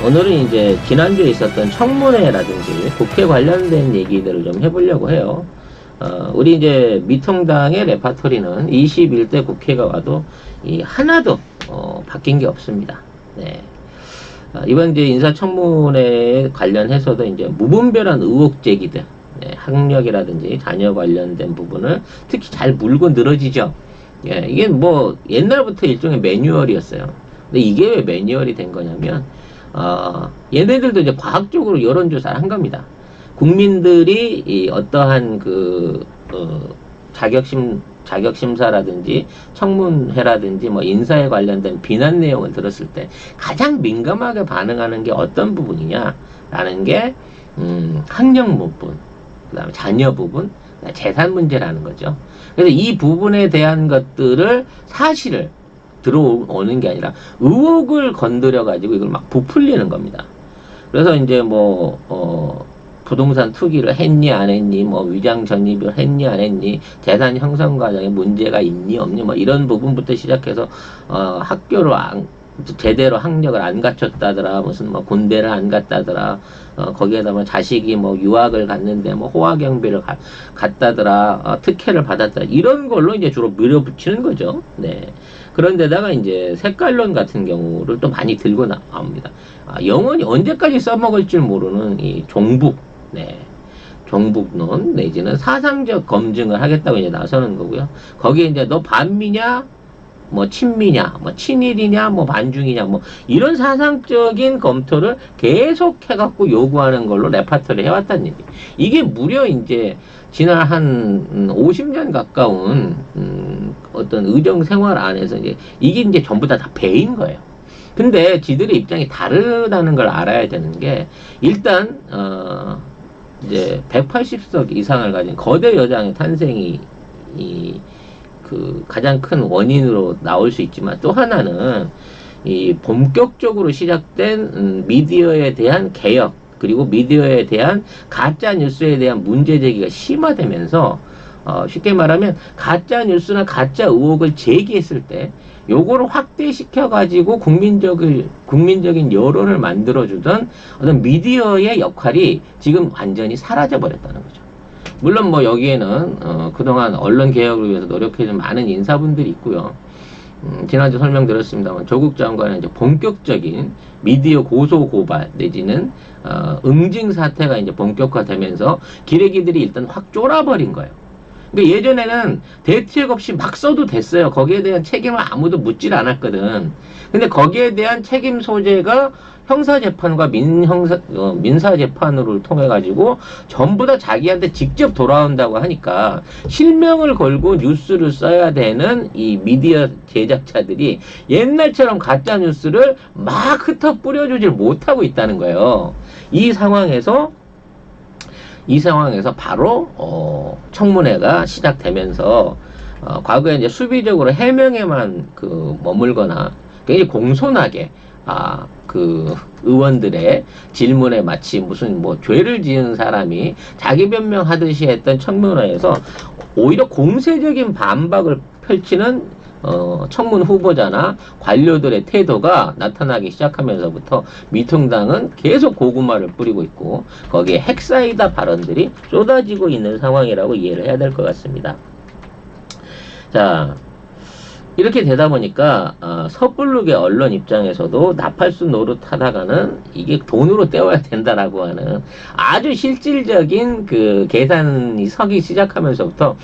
오늘은 이제 지난주에 있었던 청문회라든지 국회 관련된 얘기들을 좀 해보려고 해요. 우리 이제 미통당의 레파토리는 21대 국회가 와도 하나도 바뀐 게 없습니다. 네. 이번 이제 인사청문회에 관련해서도 이제 무분별한 의혹 제기들, 네, 학력이라든지 자녀 관련된 부분을 특히 잘 물고 늘어지죠. 예, 이게 뭐 옛날부터 일종의 매뉴얼이었어요. 근데 이게 왜 매뉴얼이 된 거냐면 얘네들도 이제 과학적으로 여론조사를 한 겁니다. 국민들이 어떠한 자격심사라든지 청문회라든지 뭐 인사에 관련된 비난 내용을 들었을 때 가장 민감하게 반응하는 게 어떤 부분이냐라는 게 학력 부분, 그 다음에 자녀 부분, 재산 문제라는 거죠. 그래서 이 부분에 대한 것들을 사실을 들어오는 게 아니라 의혹을 건드려 가지고 이걸 막 부풀리는 겁니다. 그래서 이제 부동산 투기를 했니 안 했니, 뭐 위장 전입을 했니 안 했니, 재산 형성 과정에 문제가 있니 없니, 뭐 이런 부분부터 시작해서 학교를 제대로 학력을 안 갖췄다더라, 무슨 뭐 군대를 안 갔다더라, 거기에다 뭐 자식이 뭐 유학을 갔는데 뭐 호화경비를 갔다더라, 특혜를 받았다, 이런 걸로 이제 주로 밀어붙이는 거죠. 네. 그런데다가 이제 색깔론 같은 경우를 또 많이 들고 나옵니다. 영원히 언제까지 써먹을 줄 모르는 이 종북, 네. 종북론 내지는 사상적 검증을 하겠다고 이제 나서는 거고요. 거기에 이제 너 반미냐, 뭐 친미냐, 뭐 친일이냐, 뭐 반중이냐, 뭐 이런 사상적인 검토를 계속 해갖고 요구하는 걸로 레파토리 해왔다는 얘기. 이게 무려 이제 지난 한 50년 가까운 어떤 의정 생활 안에서 이게 이제 전부 다 배인 거예요. 근데 지들의 입장이 다르다는 걸 알아야 되는 게, 일단 이제 180석 이상을 가진 거대 여당의 탄생이 가장 큰 원인으로 나올 수 있지만, 또 하나는 이 본격적으로 시작된 미디어에 대한 개혁, 그리고 미디어에 대한 가짜 뉴스에 대한 문제 제기가 심화되면서 쉽게 말하면 가짜 뉴스나 가짜 의혹을 제기했을 때 요거를 확대시켜 가지고 국민적인 여론을 만들어주던 어떤 미디어의 역할이 지금 완전히 사라져 버렸다는 거죠. 물론 뭐 여기에는 그동안 언론 개혁을 위해서 노력해준 많은 인사분들이 있고요. 지난주 설명드렸습니다만 조국 장관의 이제 본격적인 미디어 고소 고발 내지는 응징 사태가 이제 본격화되면서 기레기들이 일단 확 쫄아버린 거예요. 그러니까 예전에는 대책 없이 막 써도 됐어요. 거기에 대한 책임을 아무도 묻질 않았거든. 근데 거기에 대한 책임 소재가 형사재판과 민사재판을 통해 가지고 전부 다 자기한테 직접 돌아온다고 하니까 실명을 걸고 뉴스를 써야 되는 이 미디어 제작자들이 옛날처럼 가짜 뉴스를 막 흩어 뿌려주질 못하고 있다는 거예요. 이 상황에서 바로 청문회가 시작되면서 과거에 이제 수비적으로 해명에만 머물거나 굉장히 공손하게 의원들의 질문에 마치 무슨 뭐 죄를 지은 사람이 자기 변명하듯이 했던 청문회에서 오히려 공세적인 반박을 펼치는 청문 후보자나 관료들의 태도가 나타나기 시작하면서부터 미통당은 계속 고구마를 뿌리고 있고, 거기에 핵사이다 발언들이 쏟아지고 있는 상황이라고 이해를 해야 될 것 같습니다. 자, 이렇게 되다 보니까 섣부르게 언론 입장에서도 나팔수 노릇하다가는 이게 돈으로 때워야 된다라고 하는 아주 실질적인 계산이 서기 시작하면서부터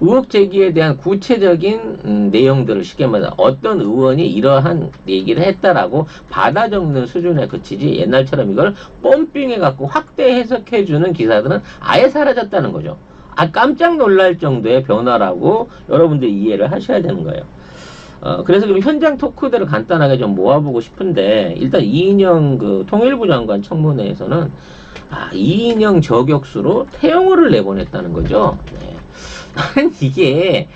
의혹 제기에 대한 구체적인 내용들을 쉽게 말해서 어떤 의원이 이러한 얘기를 했다라고 받아 적는 수준에 그치지, 옛날처럼 이걸 펌핑해 갖고 확대 해석해주는 기사들은 아예 사라졌다는 거죠. 깜짝 놀랄 정도의 변화라고 여러분들이 이해를 하셔야 되는 거예요. 그래서 그럼 현장 토크들을 간단하게 좀 모아보고 싶은데, 일단 이인영 통일부 장관 청문회에서는 이인영 저격수로 태영호를 내보냈다는 거죠. 네. 나는 이게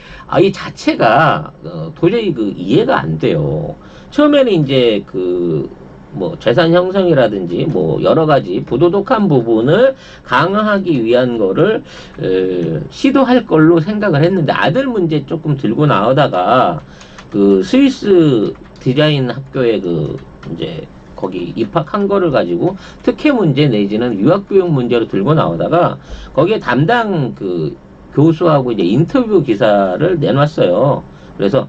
이 자체가 도저히 이해가 안 돼요. 처음에는 이제 뭐 재산 형성이라든지 뭐 여러 가지 부도덕한 부분을 강화하기 위한 거를 시도할 걸로 생각을 했는데, 아들 문제 조금 들고 나오다가 스위스 디자인 학교의 이제 거기 입학한 거를 가지고 특혜 문제 내지는 유학비용 문제로 들고 나오다가 거기에 담당 그 교수하고 이제 인터뷰 기사를 내놨어요. 그래서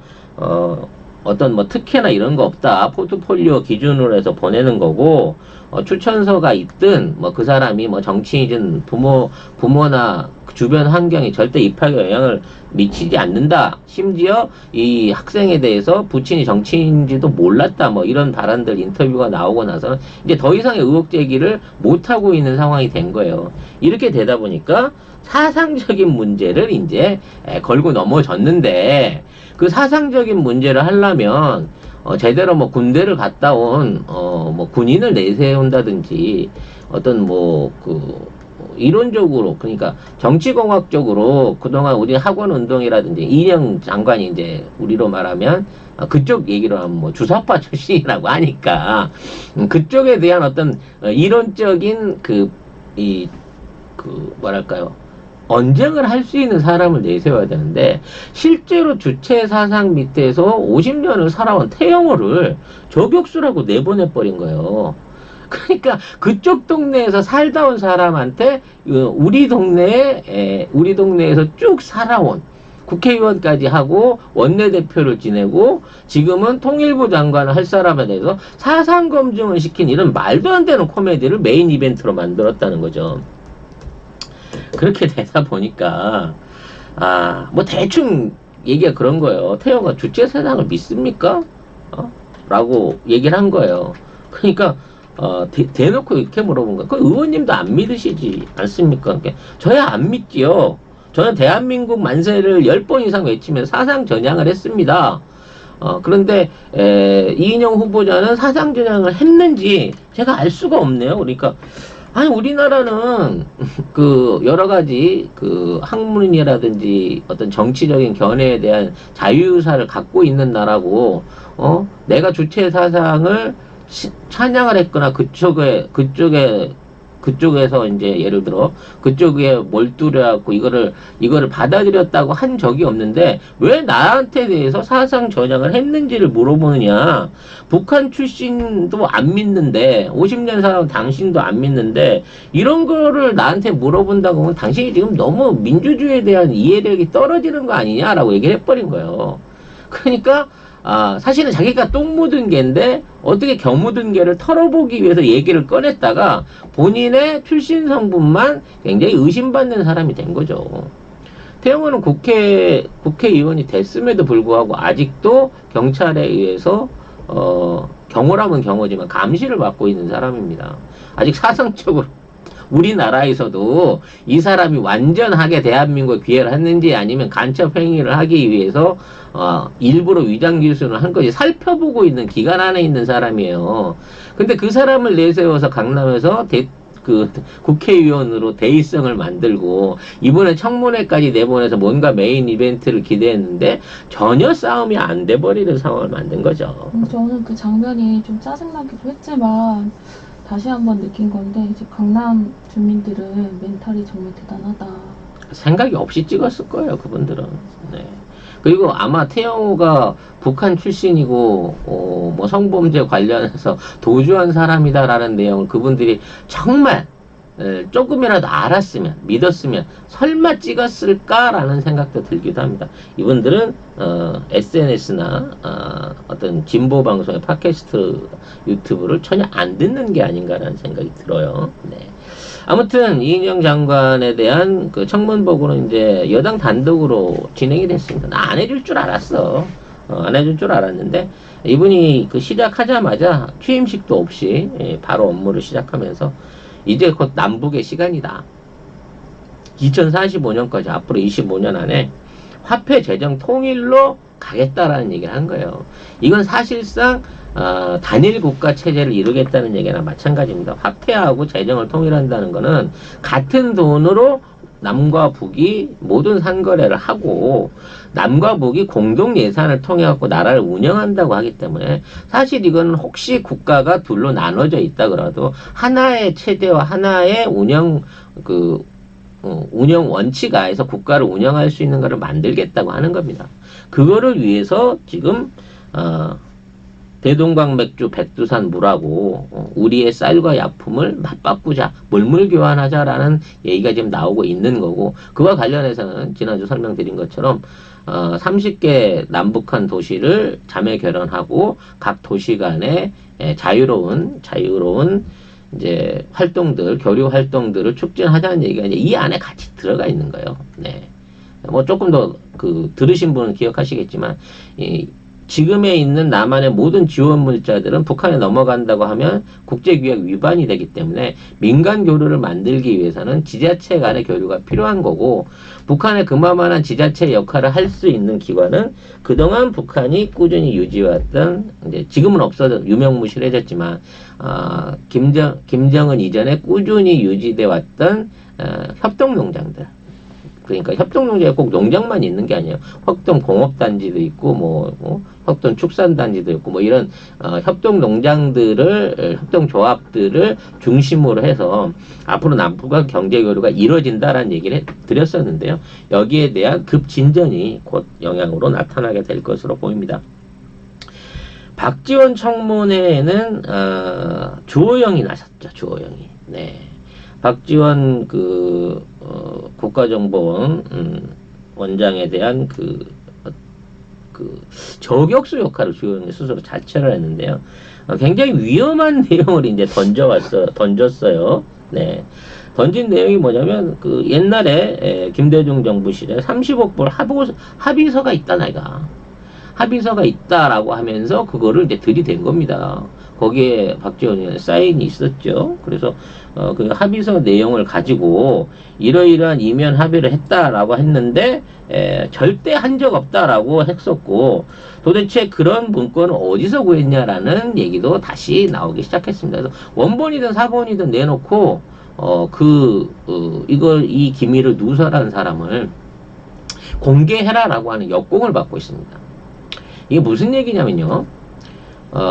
어떤 뭐 특혜나 이런 거 없다. 포트폴리오 기준으로 해서 보내는 거고, 추천서가 있든, 뭐 그 사람이 뭐 정치인이든 부모나 주변 환경이 절대 입학에 영향을 미치지 않는다. 심지어 이 학생에 대해서 부친이 정치인인지도 몰랐다. 뭐 이런 발언들 인터뷰가 나오고 나서는 이제 더 이상의 의혹 제기를 못하고 있는 상황이 된 거예요. 이렇게 되다 보니까 사상적인 문제를 이제 걸고 넘어졌는데, 그 사상적인 문제를 하려면 제대로 뭐 군대를 갔다 온 뭐 군인을 내세운다든지 어떤 뭐 이론적으로 그러니까 정치공학적으로 그동안 우리 학원 운동이라든지 이인영 장관이 이제 우리로 말하면 그쪽 얘기로 하면 뭐 주사파 출신이라고 하니까 그쪽에 대한 어떤 이론적인 뭐랄까요, 언쟁을 할 수 있는 사람을 내세워야 되는데 실제로 주체 사상 밑에서 50년을 살아온 태영호를 저격수라고 내보내버린 거예요. 그러니까 그쪽 동네에서 살다 온 사람한테 우리 동네에서 쭉 살아온 국회의원까지 하고 원내대표를 지내고 지금은 통일부 장관을 할 사람에 대해서 사상 검증을 시킨 이런 말도 안 되는 코미디를 메인 이벤트로 만들었다는 거죠. 그렇게 되다 보니까 뭐 대충 얘기가 그런 거예요. 태영아 주체 사상을 믿습니까? 라고 얘기를 한 거예요. 그러니까 대놓고 이렇게 물어본 거예요. 그 의원님도 안 믿으시지 않습니까? 그러니까 저야 안 믿지요. 저는 대한민국 만세를 10번 이상 외치면 사상 전향을 했습니다. 그런데 이인영 후보자는 사상 전향을 했는지 제가 알 수가 없네요. 그러니까 아니 우리나라는 여러 가지 학문이라든지 어떤 정치적인 견해에 대한 자유의사를 갖고 있는 나라고 내가 주체 사상을 찬양을 했거나 그쪽에서 이제 예를 들어 그쪽에 몰두해갖고 이거를 받아들였다고 한 적이 없는데 왜 나한테 대해서 사상 전향을 했는지를 물어보느냐. 북한 출신도 안 믿는데 50년 살아온 당신도 안 믿는데 이런 거를 나한테 물어본다고 하면 당신이 지금 너무 민주주의에 대한 이해력이 떨어지는 거 아니냐라고 얘기를 해버린 거예요. 그러니까 사실은 자기가 똥 묻은 개인데 어떻게 겨묻은 개를 털어보기 위해서 얘기를 꺼냈다가 본인의 출신 성분만 굉장히 의심받는 사람이 된 거죠. 태영호는 국회의원이 됐음에도 불구하고 아직도 경찰에 의해서 경호라면 경호지만 감시를 받고 있는 사람입니다. 아직 사상적으로 우리나라에서도 이 사람이 완전하게 대한민국에 귀해를 했는지 아니면 간첩 행위를 하기 위해서 일부러 위장 기술을 한 것이 살펴보고 있는 기관 안에 있는 사람이에요. 근데 그 사람을 내세워서 강남에서 국회의원으로 대의성을 만들고 이번에 청문회까지 내보내서 뭔가 메인 이벤트를 기대했는데 전혀 싸움이 안 돼버리는 상황을 만든 거죠. 저는 그 장면이 좀 짜증나기도 했지만 다시 한번 느낀 건데 이제 강남 주민들은 멘탈이 정말 대단하다. 생각이 없이 찍었을 거예요, 그분들은. 네. 그리고 아마 태영호가 북한 출신이고 뭐 성범죄 관련해서 도주한 사람이다라는 내용을 그분들이 정말 조금이라도 알았으면 믿었으면 설마 찍었을까라는 생각도 들기도 합니다. 이분들은 SNS나 어떤 진보 방송의 팟캐스트 유튜브를 전혀 안 듣는 게 아닌가라는 생각이 들어요. 네. 아무튼 이인영 장관에 대한 그 청문 보고는 이제 여당 단독으로 진행이 됐습니다. 나 안 해줄 줄 알았어. 안 해줄 줄 알았는데 이분이 시작하자마자 취임식도 없이 바로 업무를 시작하면서 이제 곧 남북의 시간이다. 2045년까지 앞으로 25년 안에 화폐 재정 통일로 가겠다라는 얘기를 한 거예요. 이건 사실상 단일 국가 체제를 이루겠다는 얘기나 마찬가지입니다. 화폐하고 재정을 통일한다는 거는 같은 돈으로 남과 북이 모든 상거래를 하고 남과 북이 공동 예산을 통해 갖고 나라를 운영한다고 하기 때문에 사실 이건 혹시 국가가 둘로 나눠져 있다 그래도 하나의 체제와 하나의 운영 운영 원칙 하에서 국가를 운영할 수 있는 것을 만들겠다고 하는 겁니다. 그거를 위해서 지금 대동강 맥주 백두산 물하고 우리의 쌀과 약품을 맞바꾸자, 물물 교환하자라는 얘기가 지금 나오고 있는 거고, 그와 관련해서는 지난주 설명드린 것처럼 30개 남북한 도시를 자매 결연하고 각 도시 간에 자유로운 이제 활동들, 교류 활동들을 촉진하자는 얘기가 이제 이 안에 같이 들어가 있는 거예요. 네. 뭐 조금 더 들으신 분은 기억하시겠지만, 지금에 있는 남한의 모든 지원 물자들은 북한에 넘어간다고 하면 국제규약 위반이 되기 때문에 민간 교류를 만들기 위해서는 지자체 간의 교류가 필요한 거고, 북한의 그만한 지자체 역할을 할 수 있는 기관은 그동안 북한이 꾸준히 유지해왔던, 이제 지금은 없어져 유명무실해졌지만 김정은 이전에 꾸준히 유지돼 왔던 협동농장들. 그러니까 협동농장에 꼭 농장만 있는 게 아니에요. 협동공업단지도 있고, 협동축산단지도 있고, 뭐 이런 협동농장들을, 중심으로 해서 앞으로 남북한 경제교류가 이루어진다라는 얘기를 드렸었는데요. 여기에 대한 급진전이 곧 영향으로 나타나게 될 것으로 보입니다. 박지원 청문회에는 주호영이 나섰죠. 주호영이. 네. 박지원 국가정보원 원장에 대한 저격수 역할을 주호영이 스스로 자처를 했는데요. 굉장히 위험한 내용을 이제 던졌어요. 네. 던진 내용이 뭐냐면 옛날에 김대중 정부 시절에 30억 불 합의서가 있다, 내가. 합의서가 있다라고 하면서 그거를 이제 들이댄 겁니다. 거기에 박지원의 사인이 있었죠. 그래서 그 합의서 내용을 가지고 이러이러한 이면 합의를 했다라고 했는데 절대 한 적 없다라고 했었고, 도대체 그런 문건을 어디서 구했냐라는 얘기도 다시 나오기 시작했습니다. 그래서 원본이든 사본이든 내놓고 이 기밀을 누설한 사람을 공개해라라고 하는 역공을 받고 있습니다. 이게 무슨 얘기냐면요.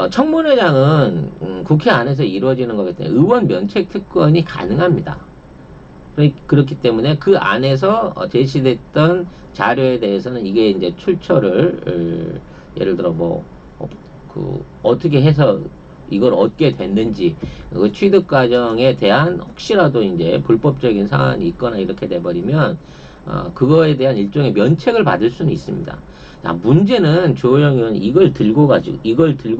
청문회장은 국회 안에서 이루어지는 거기 때문에 의원 면책 특권이 가능합니다. 그렇기 때문에 그 안에서 제시됐던 자료에 대해서는 이게 이제 출처를 예를 들어 어떻게 해서 이걸 얻게 됐는지, 그 취득 과정에 대한 혹시라도 이제 불법적인 사안이 있거나 이렇게 돼버리면 그거에 대한 일종의 면책을 받을 수는 있습니다. 자, 문제는 주호영 의원이 이걸 들고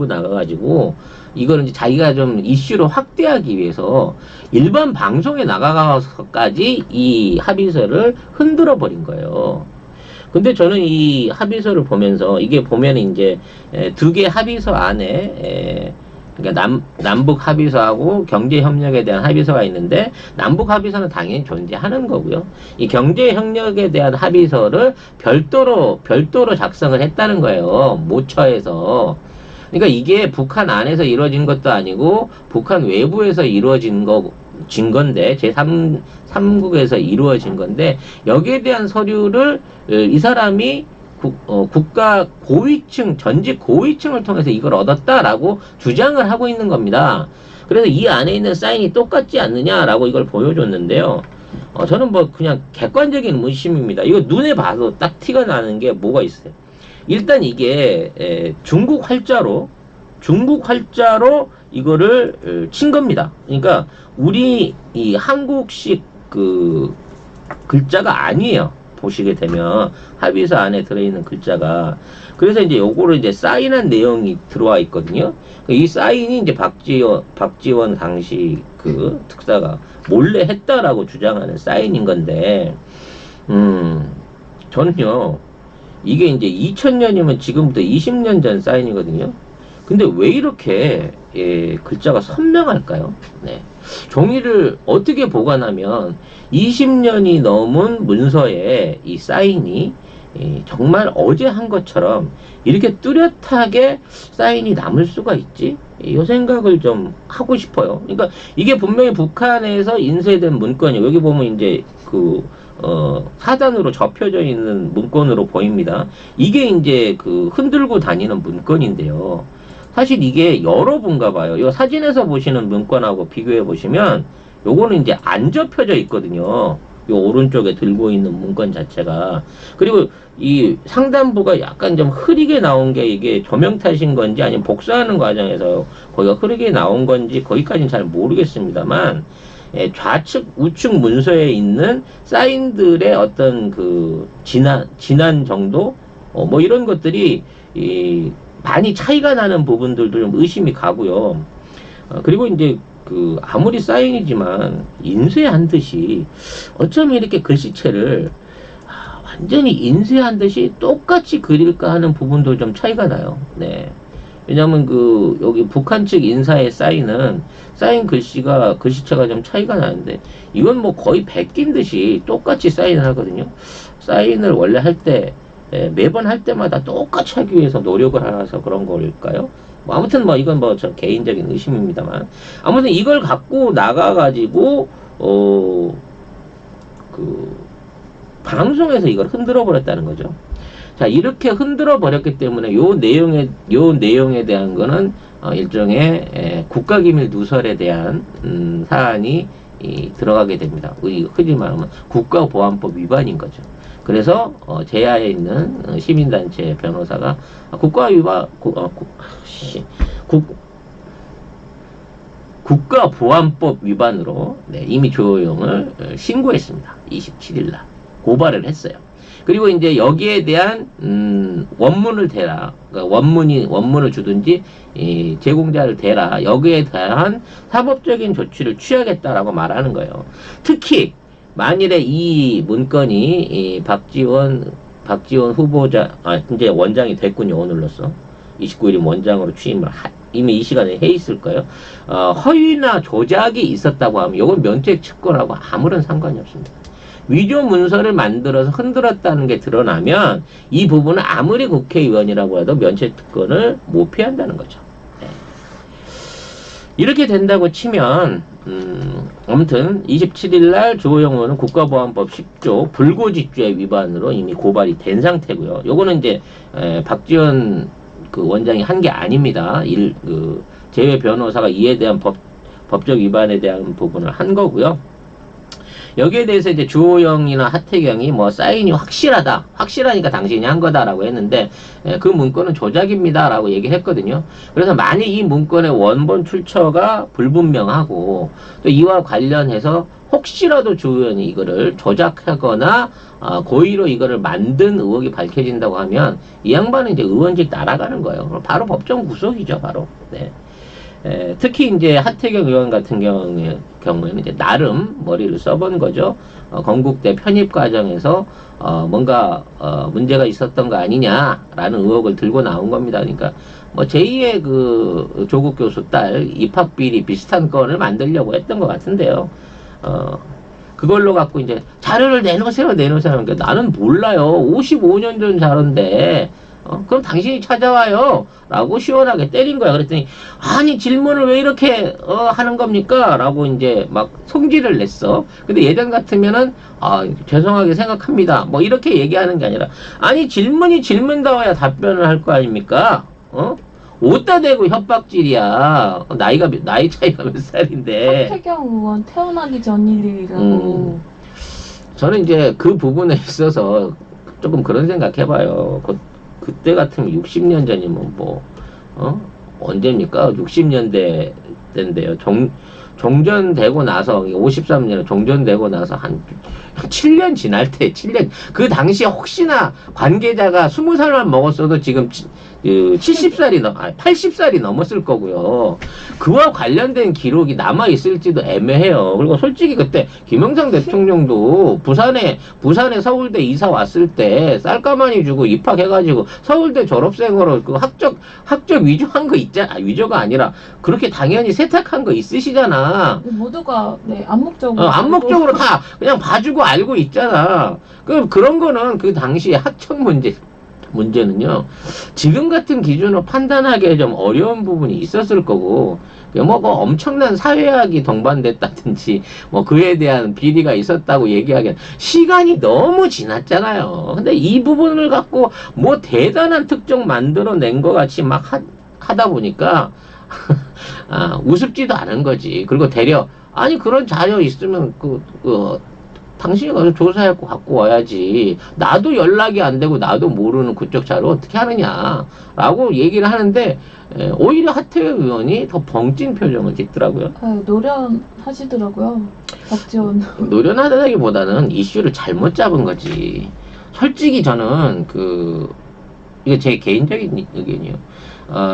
나가가지고, 이걸 이제 자기가 좀 이슈로 확대하기 위해서 일반 방송에 나가서까지 이 합의서를 흔들어 버린 거예요. 근데 저는 이 합의서를 보면서, 이게 보면 이제 두 개 합의서 안에 그러니까 남북 합의서하고 경제 협력에 대한 합의서가 있는데, 남북 합의서는 당연히 존재하는 거고요. 이 경제 협력에 대한 합의서를 별도로 작성을 했다는 거예요. 모처에서. 그러니까 이게 북한 안에서 이루어진 것도 아니고 북한 외부에서 이루어진 건데, 제3국에서 이루어진 건데, 여기에 대한 서류를 이 사람이 국가 고위층, 전직 고위층을 통해서 이걸 얻었다라고 주장을 하고 있는 겁니다. 그래서 이 안에 있는 사인이 똑같지 않느냐라고 이걸 보여줬는데요. 저는 그냥 객관적인 의심입니다. 이거 눈에 봐도 딱 티가 나는 게 뭐가 있어요. 일단 이게 중국 활자로 이거를 친 겁니다. 그러니까 우리 이 한국식 글자가 아니에요. 보시게 되면 합의서 안에 들어있는 글자가. 그래서 이제 요거를 이제 사인한 내용이 들어와 있거든요. 이 사인이 이제 박지원 당시 특사가 몰래 했다라고 주장하는 사인인 건데, 저는요, 이게 이제 2000년이면 지금부터 20년 전 사인이거든요. 근데 왜 이렇게 글자가 선명할까요? 네. 종이를 어떻게 보관하면 20년이 넘은 문서에 이 사인이 정말 어제 한 것처럼 이렇게 뚜렷하게 사인이 남을 수가 있지? 이 생각을 좀 하고 싶어요. 그러니까 이게 분명히 북한에서 인쇄된 문건이에요. 여기 보면 이제 하단으로 접혀져 있는 문건으로 보입니다. 이게 이제 흔들고 다니는 문건인데요. 사실 이게 여러분가 봐요. 이 사진에서 보시는 문건하고 비교해 보시면 요거는 이제 안 접혀져 있거든요. 요 오른쪽에 들고 있는 문건 자체가. 그리고 이 상단부가 약간 좀 흐리게 나온 게 이게 조명 탓인 건지 아니면 복사하는 과정에서 거기가 흐리게 나온 건지 거기까지는 잘 모르겠습니다만, 예, 좌측 우측 문서에 있는 사인들의 어떤 그 진한 정도, 뭐 이런 것들이 많이 차이가 나는 부분들도 좀 의심이 가고요. 그리고 이제 그 아무리 사인이지만 인쇄한 듯이 어쩜 이렇게 글씨체를 완전히 인쇄한 듯이 똑같이 그릴까 하는 부분도 좀 차이가 나요. 네. 왜냐면 그 여기 북한 측 인사의 사인은 사인 글씨체가 좀 차이가 나는데 이건 뭐 거의 베낀 듯이 똑같이 사인을 하거든요. 사인을 원래 할 때 매번 할 때마다 똑같이 하기 위해서 노력을 하서 그런 걸까요? 뭐 아무튼 뭐 이건 뭐 저 개인적인 의심입니다만, 아무튼 이걸 갖고 나가가지고 그 방송에서 이걸 흔들어 버렸다는 거죠. 자, 이렇게 흔들어 버렸기 때문에 요 내용에 대한 거는 일종의 국가기밀 누설에 대한 사안이 들어가게 됩니다. 흔히 말하면 국가보안법 위반인 거죠. 그래서 제야에 있는 시민단체 변호사가 국가보안법 위반으로 이미 조용을 신고했습니다. 27일 날 고발을 했어요. 그리고 이제 여기에 대한 원문을 대라, 그러니까 원문을 주든지 제공자를 대라, 여기에 대한 사법적인 조치를 취하겠다라고 말하는 거예요. 특히 만일에 이 문건이 박지원 후보자, 이제 원장이 됐군요. 오늘로써 29일이면 원장으로 취임을 이미 이 시간에 해 있을 거예요. 허위나 조작이 있었다고 하면 이건 면책 측권하고 아무런 상관이 없습니다. 위조 문서를 만들어서 흔들었다는 게 드러나면 이 부분은 아무리 국회의원이라고 해도 면책 특권을 못 피한다는 거죠. 네. 이렇게 된다고 치면 아무튼 27일 날 주호영 의원은 국가보안법 10조 불고지죄 위반으로 이미 고발이 된 상태고요. 요거는 이제 박지원 그 원장이 한 게 아닙니다. 제외 변호사가 이에 대한 법적 위반에 대한 부분을 한 거고요. 여기에 대해서 이제 주호영이나 하태경이 뭐 사인이 확실하니까 당신이 한 거다라고 했는데 그 문건은 조작입니다라고 얘기를 했거든요. 그래서 만약 이 문건의 원본 출처가 불분명하고 또 이와 관련해서 혹시라도 주호영이 이거를 조작하거나 고의로 이거를 만든 의혹이 밝혀진다고 하면 이 양반은 이제 의원직 날아가는 거예요. 바로 법정 구속이죠, 바로. 네. 특히 이제 하태경 의원 같은 경우에는 이제 나름 머리를 써본 거죠. 건국대 편입 과정에서 뭔가 문제가 있었던 거 아니냐라는 의혹을 들고 나온 겁니다. 그러니까 뭐 제2의 그 조국 교수 딸 입학 비리 비슷한 건을 만들려고 했던 것 같은데요. 그걸로 갖고 이제 자료를 내놓으세요. 그러니까 나는 몰라요. 55년 전 자료인데. 그럼 당신이 찾아와요. 라고 시원하게 때린 거야. 그랬더니, 아니, 질문을 왜 이렇게, 하는 겁니까? 라고 이제 막 성질을 냈어. 근데 예전 같으면은, 죄송하게 생각합니다. 뭐 이렇게 얘기하는 게 아니라, 아니, 질문이 질문다워야 답변을 할 거 아닙니까? 옷다 대고 협박질이야. 나이 차이가 몇 살인데. 하태경 의원 태어나기 전 일이라고. 저는 이제 그 부분에 있어서 조금 그런 생각 해봐요. 그때 같으면 60년 전이면 뭐, 언제입니까? 60년대 때인데요. 종전되고 나서, 53년 종전되고 나서 한 7년 지날 때, 7년, 그 당시에 혹시나 관계자가 20살만 먹었어도 지금 80살이 넘었을 거고요. 그와 관련된 기록이 남아있을지도 애매해요. 그리고 솔직히 그때 김영삼 대통령도 부산에 서울대 이사 왔을 때 쌀가마니 주고 입학해가지고 서울대 졸업생으로 그 학적 위조한 거 있잖아. 위조가 아니라 그렇게 당연히 세탁한 거 있으시잖아. 모두가 암묵적으로 암묵적으로 다 그냥 봐주고 알고 있잖아. 그런 거는 그 당시에 학적 문제는요, 지금 같은 기준으로 판단하기에 좀 어려운 부분이 있었을 거고, 뭐 엄청난 사회학이 동반됐다든지, 뭐 그에 대한 비리가 있었다고 얘기하기엔 시간이 너무 지났잖아요. 근데 이 부분을 갖고 뭐 대단한 특정 만들어낸 것 같이 막 하다 보니까, 우습지도 않은 거지. 그리고 되려, 아니, 그런 자료 있으면, 당신이 가서 조사해갖고 갖고 와야지. 나도 연락이 안 되고 나도 모르는 그쪽 자료 어떻게 하느냐라고 얘기를 하는데 오히려 하태경 의원이 더 벙찐 표정을 짓더라고요. 노련하시더라고요. 박지원. 노련하다기보다는 이슈를 잘못 잡은 거지. 솔직히 저는 이게 제 개인적인 의견이에요.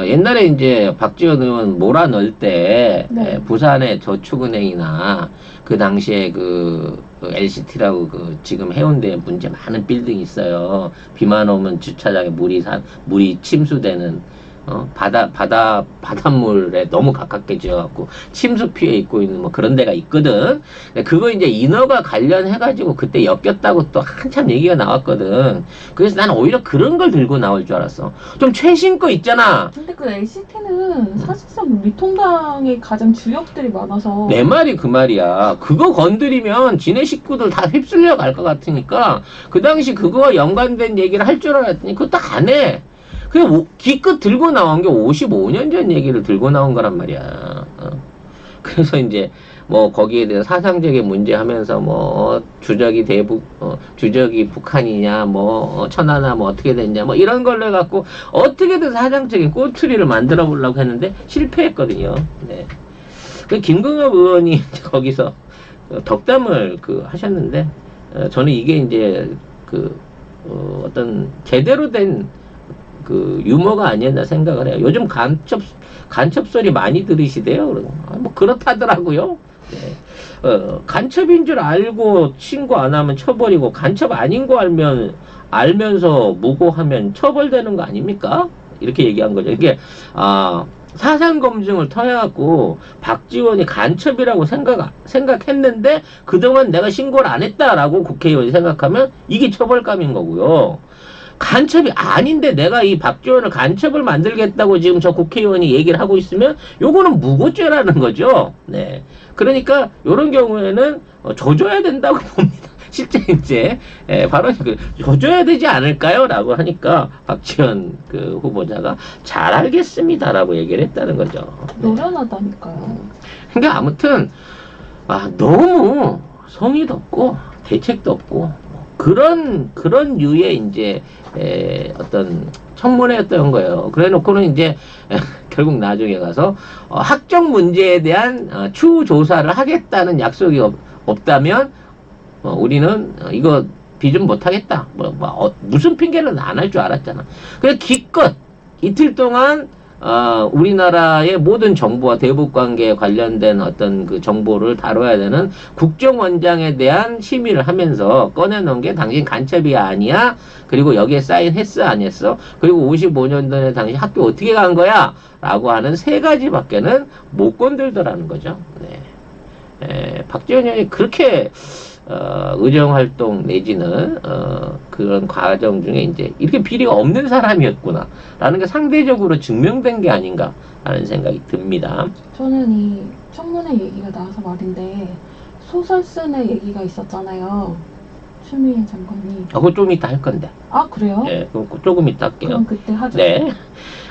옛날에 이제 박지원 의원 몰아넣을 때 네. 부산의 저축은행이나 그 당시에 LCT라고 지금 해운대에 문제 많은 빌딩 있어요. 비만 오면 주차장에 물이 침수되는 바닷물에 너무 가깝게 지어갖고 침수 피해 있고 있는 뭐 그런 데가 있거든. 근데 그거 이제 인허가 관련해가지고 그때 엮였다고 또 한참 얘기가 나왔거든. 그래서 나는 오히려 그런 걸 들고 나올 줄 알았어. 좀 최신 거 있잖아. 근데 그 LCT는 사실상 미통당의 가장 주역들이 많아서 내 말이 그 말이야. 그거 건드리면 지네 식구들 다 휩쓸려 갈 것 같으니까 그 당시 그거와 연관된 얘기를 할 줄 알았더니 그거 딱 안 해. 그냥 기껏 들고 나온 게 55년 전 얘기를 들고 나온 거란 말이야. 그래서 이제 뭐 거기에 대해서 사상적인 문제 하면서 뭐 주적이 북한이냐 뭐 천하나 뭐 어떻게 됐냐 뭐 이런 걸로 해갖고 어떻게든 사상적인 꼬투리를 만들어 보려고 했는데 실패했거든요. 네. 그 김금엽 의원이 거기서 덕담을 하셨는데 저는 이게 이제 어떤 제대로 된 유머가 아니었나 생각을 해요. 요즘 간첩 소리 많이 들으시대요. 뭐 그렇다더라고요. 네. 간첩인 줄 알고 신고 안 하면 처벌이고 간첩 아닌 거 알면서 무고하면 처벌되는 거 아닙니까? 이렇게 얘기한 거죠. 이게 사상 검증을 터여갖고 박지원이 간첩이라고 생각했는데 그동안 내가 신고를 안 했다라고 국회의원이 생각하면 이게 처벌감인 거고요. 간첩이 아닌데 내가 이 박지원을 간첩을 만들겠다고 지금 저 국회의원이 얘기를 하고 있으면 요거는 무고죄라는 거죠. 네. 그러니까 요런 경우에는 조져야 된다고 봅니다. 실제 이제 발언이 조져야 되지 않을까요? 라고 하니까 박지원 후보자가 잘 알겠습니다라고 얘기를 했다는 거죠. 노련하다니까요. 그러니까 아무튼 너무 성의도 없고 대책도 없고 그런 유의 이제 어떤 청문회였던 거예요. 그래 놓고는 이제 결국 나중에 가서 학적 문제에 대한 추후 조사를 하겠다는 약속이 없다면 우리는 이거 비준 못하겠다. 무슨 핑계는 안 할 줄 알았잖아. 그래서 기껏 이틀 동안 우리나라의 모든 정보와 대북관계에 관련된 어떤 그 정보를 다뤄야 되는 국정원장에 대한 심의를 하면서 꺼내놓은 게 당신 간첩이야 아니야? 그리고 여기에 사인했어 안 했어? 그리고 55년 전에 당신 학교 어떻게 간 거야? 라고 하는 세 가지밖에는 못 건들더라는 거죠. 네. 박지원 의원이 그렇게 의정활동 내지는 그런 과정 중에 이제 이렇게 비리가 없는 사람이었구나 라는 게 상대적으로 증명된 게 아닌가 하는 생각이 듭니다. 저는 이 청문회 얘기가 나와서 말인데 소설 쓰는 얘기가 있었잖아요. 추미애 장관이. 그거 좀 이따 할 건데. 그래요? 네, 그럼 조금 이따 할게요. 그럼 그때 하죠. 네.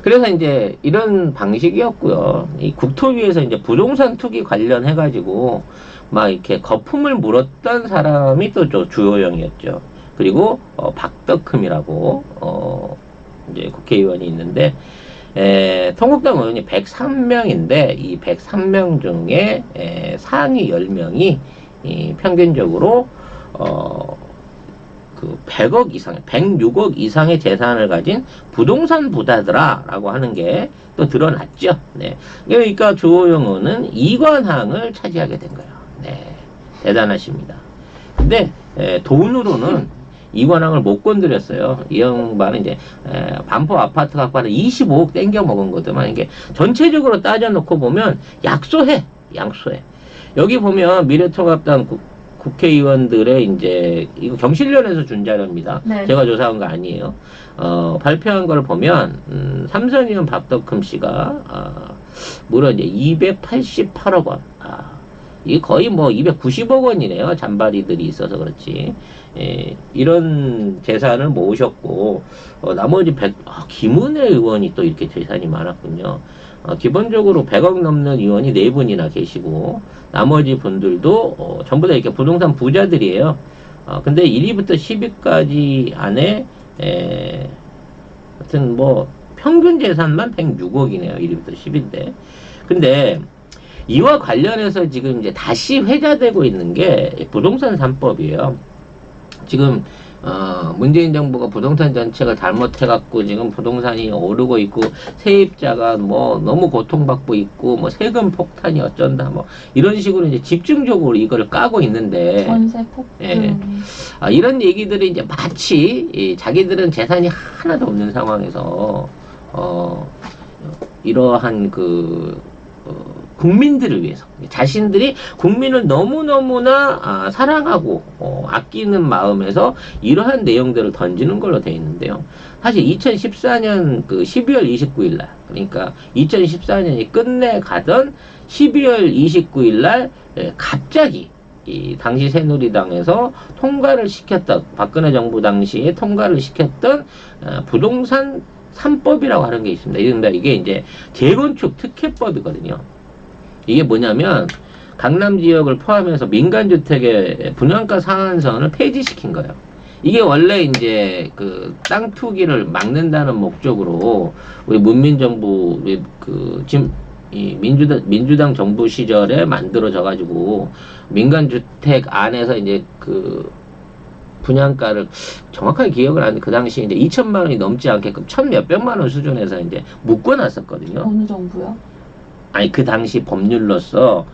그래서 이제 이런 방식이었고요. 이 국토위에서 이제 부동산 투기 관련해가지고 막 이렇게 거품을 물었던 사람이 또 주호영이었죠. 그리고 박덕흠이라고 이제 국회의원이 있는데 통곡당 의원이 103명인데 이 103명 중에 상위 10명이 평균적으로 100억 이상, 106억 이상의 재산을 가진 부동산 부자더라라고 하는 게 또 드러났죠. 네. 그러니까 주호영 의원은 이관항을 차지하게 된 거예요. 네. 대단하십니다. 근데 돈으로는 이관항을 못 건드렸어요. 이 양반은 이제 반포 아파트 갖고 한 25억 땡겨 먹은 거더만 이게 전체적으로 따져놓고 보면 약소해. 여기 보면 미래통합당 국회의원들의 이제 이거 경실련에서 준 자료입니다. 네. 제가 조사한 거 아니에요. 발표한 걸 보면 삼선 의원 박덕흠 씨가 무려 이제 288억 원. 이게 거의 뭐 290억 원이네요. 잔바리들이 있어서 그렇지. 이런 재산을 모으셨고 나머지 김은혜 의원이 또 이렇게 재산이 많았군요. 기본적으로 100억 넘는 의원이 4분이나 계시고 나머지 분들도 전부 다 이렇게 부동산 부자들이에요. 근데 1위부터 10위까지 안에 하여튼 뭐 평균 재산만 106억이네요. 1위부터 10위인데. 근데 이와 관련해서 지금 이제 다시 회자되고 있는 게 부동산 3법이에요. 지금 문재인 정부가 부동산 정책을 잘못해갖고 지금 부동산이 오르고 있고 세입자가 뭐 너무 고통받고 있고 뭐 세금 폭탄이 어쩐다 뭐 이런 식으로 이제 집중적으로 이걸 까고 있는데 전세 폭등. 예. 이런 얘기들이 이제 마치 자기들은 재산이 하나도 없는 상황에서 이러한 국민들을 위해서 자신들이 국민을 너무너무나 사랑하고 아끼는 마음에서 이러한 내용들을 던지는 걸로 되어 있는데요. 사실 2014년 12월 29일 날 그러니까 2014년이 끝내 가던 12월 29일 날 갑자기 이 당시 새누리당에서 통과를 시켰던 박근혜 정부 당시에 통과를 시켰던 부동산 3법이라고 하는 게 있습니다. 이게 이제 재건축 특혜법이거든요. 이게 뭐냐면 강남 지역을 포함해서 민간주택의 분양가 상한선을 폐지시킨 거예요. 이게 원래 이제 땅 투기를 막는다는 목적으로 우리 문민정부 지금 이 민주당 정부 시절에 만들어져 가지고 민간주택 안에서 이제 분양가를 정확하게 기억을 안 하는데 그 당시에 이제 2천만 원이 넘지 않게끔 1,000몇백만 원 수준에서 이제 묶어놨었거든요. 어느 정부요? 아니 그 당시 법률로서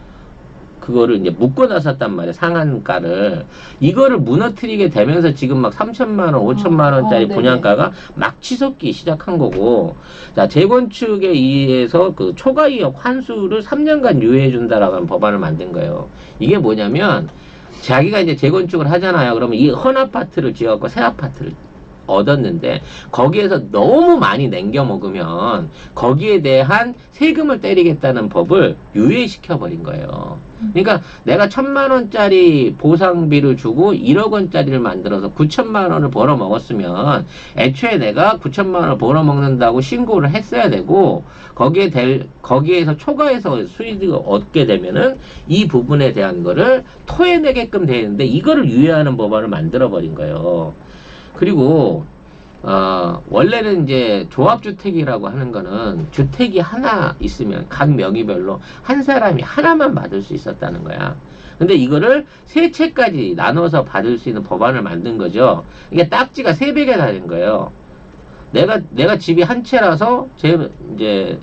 그거를 이제 묶어놨었단 말이에요. 상한가를. 이거를 무너뜨리게 되면서 지금 막 3천만 원, 5천만 원짜리 분양가가 막 치솟기 시작한 거고, 자, 재건축에 의해서 초과이익 환수를 3년간 유예해준다라고 하는 법안을 만든 거예요. 이게 뭐냐면, 자기가 이제 재건축을 하잖아요. 그러면 이 헌 아파트를 지어갖고 새 아파트를 얻었는데 거기에서 너무 많이 남겨 먹으면 거기에 대한 세금을 때리겠다는 법을 유예시켜 버린 거예요. 그러니까 내가 1,000만 원짜리 보상비를 주고 1억 원짜리를 만들어서 9천만 원을 벌어 먹었으면 애초에 내가 9천만 원을 벌어 먹는다고 신고를 했어야 되고 거기에서 초과해서 수익을 얻게 되면은 이 부분에 대한 거를 토해내게끔 되는데 이거를 유예하는 법안을 만들어 버린 거예요. 그리고 원래는 이제 조합주택이라고 하는 거는 주택이 하나 있으면 각 명의별로 한 사람이 하나만 받을 수 있었다는 거야. 근데 이거를 세 채까지 나눠서 받을 수 있는 법안을 만든 거죠. 이게 딱지가 3배가 다른 거예요. 내가 집이 한 채라서 이제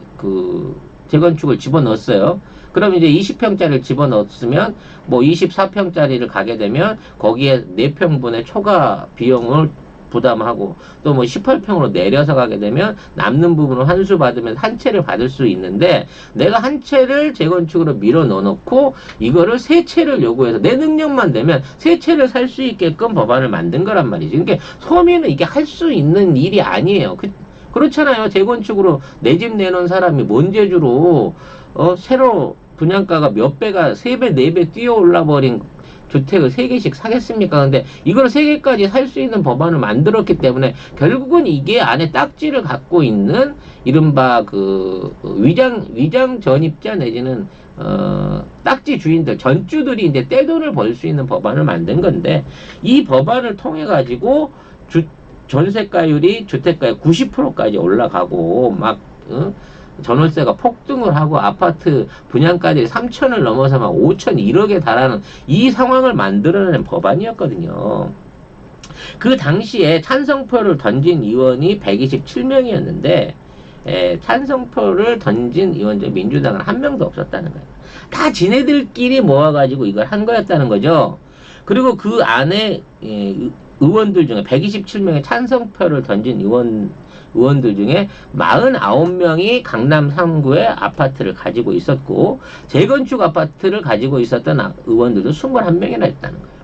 재건축을 집어넣었어요. 그럼 이제 20평짜리를 집어넣었으면 뭐 24평짜리를 가게 되면 거기에 4평분의 초과 비용을 부담하고 또 뭐 18평으로 내려서 가게 되면 남는 부분을 환수 받으면 한 채를 받을 수 있는데 내가 한 채를 재건축으로 밀어 넣어놓고 이거를 3채를 요구해서 내 능력만 되면 3채를 살 수 있게끔 법안을 만든 거란 말이지. 그러니까 소민은 이게 할 수 있는 일이 아니에요. 그렇잖아요. 재건축으로 내 집 내놓은 사람이 뭔 재주로 새로 분양가가 몇 배가 3배, 4배 뛰어 올라 버린 주택을 3개씩 사겠습니까? 근데 이걸 3개까지 살 수 있는 법안을 만들었기 때문에 결국은 이게 안에 딱지를 갖고 있는 이른바 위장 전입자 내지는 딱지 주인들, 전주들이 이제 떼돈을 벌 수 있는 법안을 만든 건데 이 법안을 통해 가지고 전세가율이 주택가의 90%까지 올라가고 막 전월세가 폭등을 하고 아파트 분양가들이 3천을 넘어서 막 5천 1억에 달하는 이 상황을 만들어낸 법안이었거든요. 그 당시에 찬성표를 던진 의원이 127명이었는데 찬성표를 던진 의원 중 민주당은 한 명도 없었다는 거예요. 다 지네들끼리 모아가지고 이걸 한 거였다는 거죠. 그리고 그 안에 의원들 중에 127명의 찬성표를 던진 의원들 중에 49명이 강남 3구의 아파트를 가지고 있었고 재건축 아파트를 가지고 있었던 의원들도 21명이나 있다는 거예요.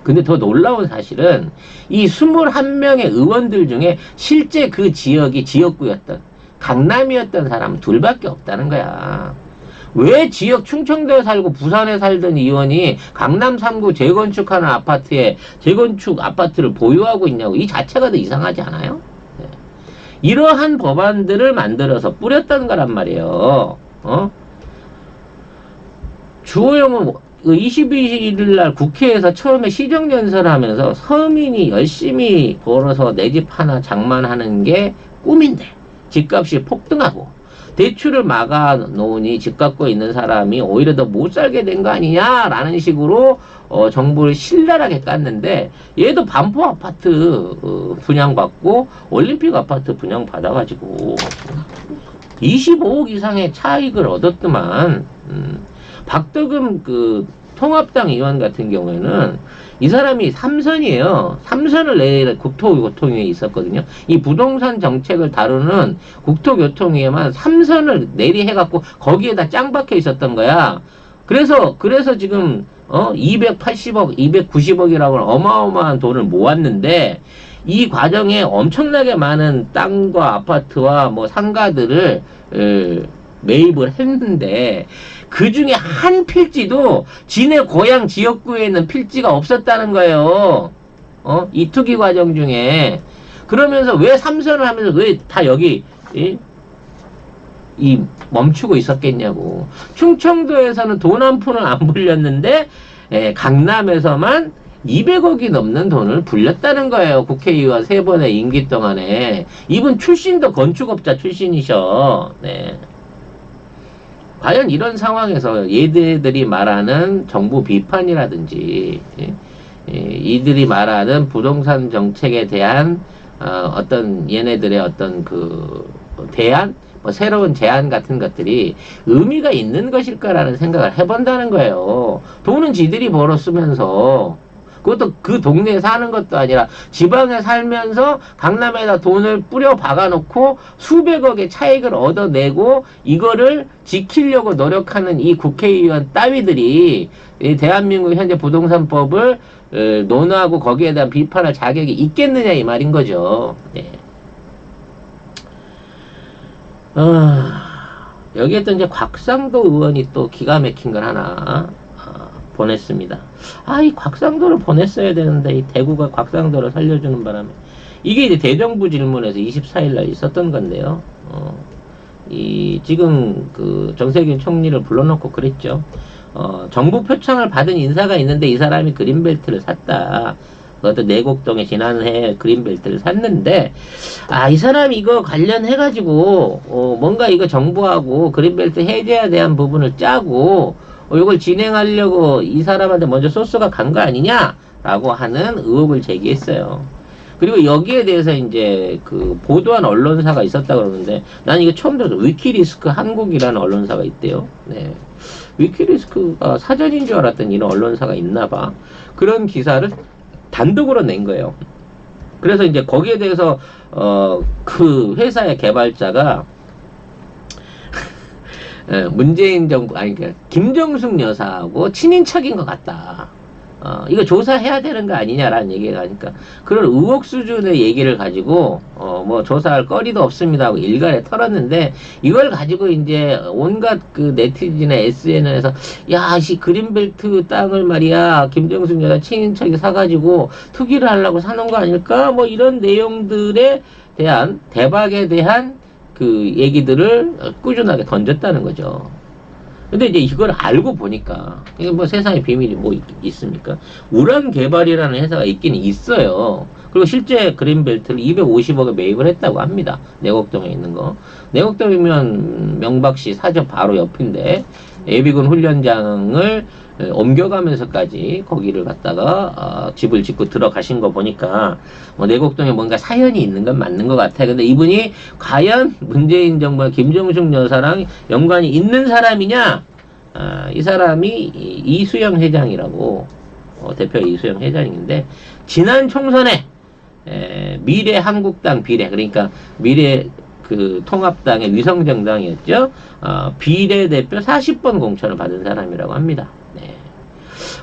근데 더 놀라운 사실은 이 21명의 의원들 중에 실제 그 지역이 지역구였던 강남이었던 사람은 2밖에 없다는 거야. 왜 지역 충청도에 살고 부산에 살던 의원이 강남 3구 재건축하는 아파트에 재건축 아파트를 보유하고 있냐고. 이 자체가 더 이상하지 않아요? 네. 이러한 법안들을 만들어서 뿌렸던 거란 말이에요. 주호영은 22일 날 국회에서 처음에 시정연설을 하면서 서민이 열심히 벌어서 내 집 하나 장만하는 게 꿈인데 집값이 폭등하고 대출을 막아 놓으니 집 갖고 있는 사람이 오히려 더 못 살게 된 거 아니냐라는 식으로 정부를 신랄하게 깠는데, 얘도 반포 아파트 분양받고 올림픽 아파트 분양받아가지고 25억 이상의 차익을 얻었더만. 박덕흠 그 통합당 의원 같은 경우에는 이 사람이 삼선이에요. 삼선을 내 국토교통위에 있었거든요. 이 부동산 정책을 다루는 국토교통위에만 삼선을 내리해갖고 거기에다 짱 박혀 있었던 거야. 그래서 지금 280억, 290억이라고 어마어마한 돈을 모았는데, 이 과정에 엄청나게 많은 땅과 아파트와 뭐 상가들을 매입을 했는데, 그 중에 한 필지도 지네 고향 지역구에 있는 필지가 없었다는 거예요. 이 투기 과정 중에. 그러면서 왜 삼선을 하면서 왜 다 여기 멈추고 있었겠냐고. 충청도에서는 돈 한 푼을 안 불렸는데 강남에서만 200억이 넘는 돈을 불렸다는 거예요. 국회의원 3번의 임기 동안에. 이분 출신도 건축업자 출신이셔. 네. 과연 이런 상황에서 얘들이 말하는 정부 비판이라든지 이들이 말하는 부동산 정책에 대한 어떤 얘네들의 어떤 그 대안, 뭐 새로운 제안 같은 것들이 의미가 있는 것일까라는 생각을 해본다는 거예요. 돈은 지들이 벌어 쓰면서, 그것도 그 동네에 사는 것도 아니라 지방에 살면서 강남에다 돈을 뿌려 박아놓고 수백억의 차익을 얻어내고 이거를 지키려고 노력하는 이 국회의원 따위들이 이 대한민국 현재 부동산법을 논하고 거기에 대한 비판할 자격이 있겠느냐 이 말인 거죠. 네. 여기에 또 이제 곽상도 의원이 또 기가 막힌 걸 하나 보냈습니다. 이 곽상도를 보냈어야 되는데, 이 대구가 곽상도를 살려주는 바람에. 이게 이제 대정부 질문에서 24일 날 있었던 건데요. 지금 그 정세균 총리를 불러놓고 그랬죠. 정부 표창을 받은 인사가 있는데 이 사람이 그린벨트를 샀다. 그것도 내곡동에 지난해 그린벨트를 샀는데, 이 사람이 이거 관련해가지고, 뭔가 이거 정부하고 그린벨트 해제에 대한 부분을 짜고, 이걸 진행하려고 이 사람한테 먼저 소스가 간 거 아니냐라고 하는 의혹을 제기했어요. 그리고 여기에 대해서 이제 그 보도한 언론사가 있었다 그러는데, 난 이거 처음 들어서 위키리스크 한국이라는 언론사가 있대요. 네. 위키리스크가 사전인 줄 알았더니 이런 언론사가 있나 봐. 그런 기사를 단독으로 낸 거예요. 그래서 이제 거기에 대해서 그 회사의 개발자가 문재인 정부, 그러니까 김정숙 여사하고 친인척인 것 같다. 이거 조사해야 되는 거 아니냐라는 얘기가 하니까, 그런 의혹 수준의 얘기를 가지고 뭐 조사할 거리도 없습니다 하고 일갈에 털었는데, 이걸 가지고 이제 온갖 그 네티즌의 SNS에서 이 그린벨트 땅을 말이야 김정숙 여사 친인척이 사가지고 투기를 하려고 사는 거 아닐까, 뭐 이런 내용들에 대한 대박에 대한 그 얘기들을 꾸준하게 던졌다는 거죠. 근데 이제 이걸 알고 보니까, 이게 뭐 세상에 비밀이 뭐 있습니까? 우란 개발이라는 회사가 있긴 있어요. 그리고 실제 그린벨트를 250억에 매입을 했다고 합니다. 내곡동에 있는 거. 내곡동이면 명박시 사저 바로 옆인데, 예비군 훈련장을 옮겨가면서까지 거기를 갖다가 집을 짓고 들어가신 거 보니까 뭐 내곡동에 뭔가 사연이 있는 건 맞는 것 같아. 근데 이분이 과연 문재인 정부와 김정숙 여사랑 연관이 있는 사람이냐? 이 사람이 이수영 회장이라고, 대표 이수영 회장인데, 지난 총선에 미래한국당 비례, 그러니까 미래 그 통합당의 위성정당이었죠. 비례대표 40번 공천을 받은 사람이라고 합니다. 네.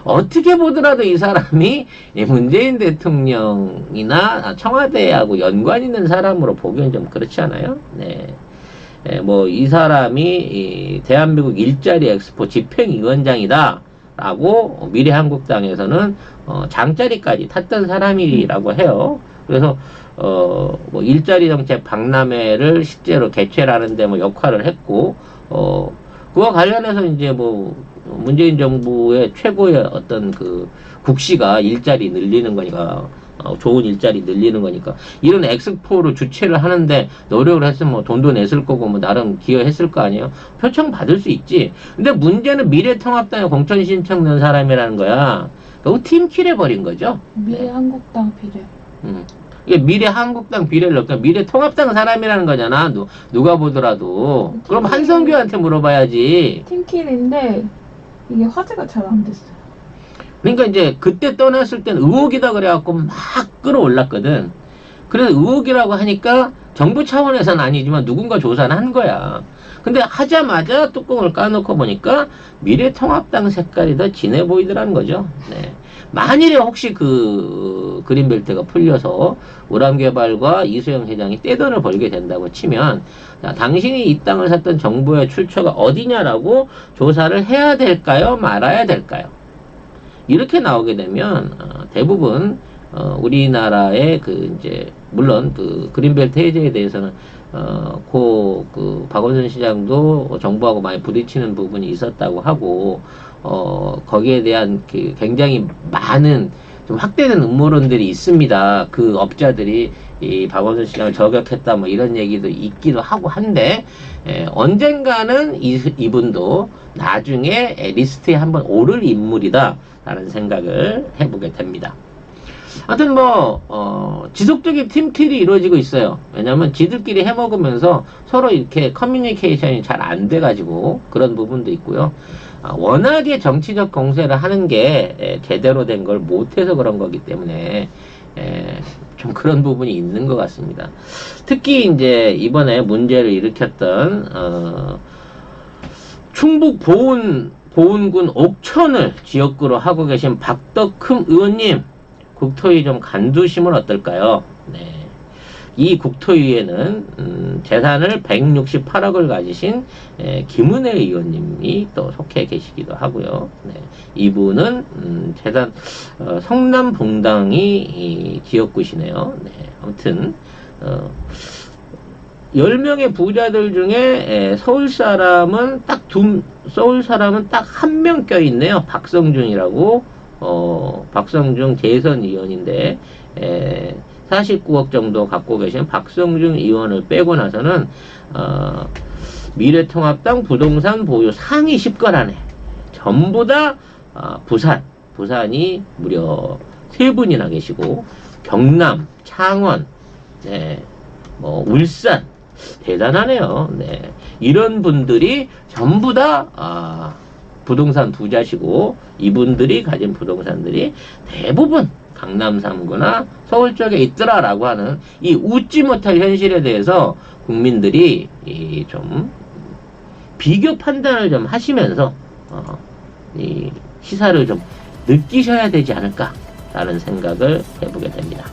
어떻게 보더라도 이 사람이 문재인 대통령이나 청와대하고 연관 있는 사람으로 보기엔 좀 그렇지 않아요? 네. 뭐 이 사람이 대한민국 일자리 엑스포 집행위원장이다 라고 미래한국당에서는 장자리까지 탔던 사람이라고 해요. 그래서 뭐 일자리 정책 박람회를 실제로 개최를 하는데 뭐 역할을 했고, 그와 관련해서 이제 뭐 문재인 정부의 최고의 어떤 그 국시가 일자리 늘리는 거니까, 좋은 일자리 늘리는 거니까, 이런 엑스포를 주최를 하는데 노력을 했으면 뭐 돈도 냈을 거고 뭐 나름 기여했을 거 아니에요. 표창 받을 수 있지. 근데 문제는 미래통합당에 공천 신청 넣은 사람이라는 거야. 그거 팀킬 해버린 거죠. 미래한국당 비례. 이게 미래한국당 비례를 넣을까? 미래통합당 사람이라는 거잖아. 누가 보더라도. 그럼 한성규한테 물어봐야지. 팀킬인데 이게 화제가 잘 안 됐어요. 그러니까 이제 그때 떠났을 땐 의혹이다 그래갖고 막 끌어올랐거든. 그래서 의혹이라고 하니까 정부 차원에서는 아니지만 누군가 조사는 한 거야. 근데 하자마자 뚜껑을 까놓고 보니까 미래통합당 색깔이 더 진해 보이더라는 거죠. 네. 만일에 혹시 그 그린벨트가 풀려서 우람개발과 이수영 회장이 떼돈을 벌게 된다고 치면, 자, 당신이 이 땅을 샀던 정부의 출처가 어디냐라고 조사를 해야 될까요? 말아야 될까요? 이렇게 나오게 되면 대부분 우리나라의 그 이제 물론 그 그린벨트 해제에 대해서는 그 박원순 시장도 정부하고 많이 부딪히는 부분이 있었다고 하고, 거기에 대한 그 굉장히 많은 좀 확대된 음모론들이 있습니다. 그 업자들이 이 박원순 시장을 저격했다 뭐 이런 얘기도 있기도 하고 한데, 언젠가는 이분도 나중에 리스트에 한번 오를 인물이다 라는 생각을 해보게 됩니다. 하여튼 뭐 지속적인 팀킬이 이루어지고 있어요. 왜냐면 지들끼리 해먹으면서 서로 이렇게 커뮤니케이션이 잘 안 돼가지고 그런 부분도 있고요. 워낙에 정치적 공세를 하는 게 제대로 된 걸 못해서 그런 거기 때문에 좀 그런 부분이 있는 것 같습니다. 특히 이제 이번에 문제를 일으켰던 충북 보은군 옥천을 지역구로 하고 계신 박덕흠 의원님, 국토위 좀 간두시면 어떨까요? 네. 이 국토위에는 재산을 168억을 가지신 김은혜 의원님이 또 속해 계시기도 하고요. 네. 이분은 재산 성남봉당이 지역구시네요. 네. 아무튼 10명의 부자들 중에 서울 사람은 딱 한 명 껴있네요. 박성준이라고. 박성준 재선 의원인데 49억 정도 갖고 계신 박성준 의원을 빼고 나서는 미래통합당 부동산 보유 상위 10권 안에 전부 다 부산이 무려 3분이나 계시고, 경남, 창원, 네, 뭐 울산, 대단하네요. 네. 이런 분들이 전부 다 부동산 부자시고, 이분들이 가진 부동산들이 대부분 강남 3구나 서울 쪽에 있더라라고 하는 이 웃지 못할 현실에 대해서 국민들이 좀 비교 판단을 좀 하시면서 이 시사를 좀 느끼셔야 되지 않을까라는 생각을 해보게 됩니다.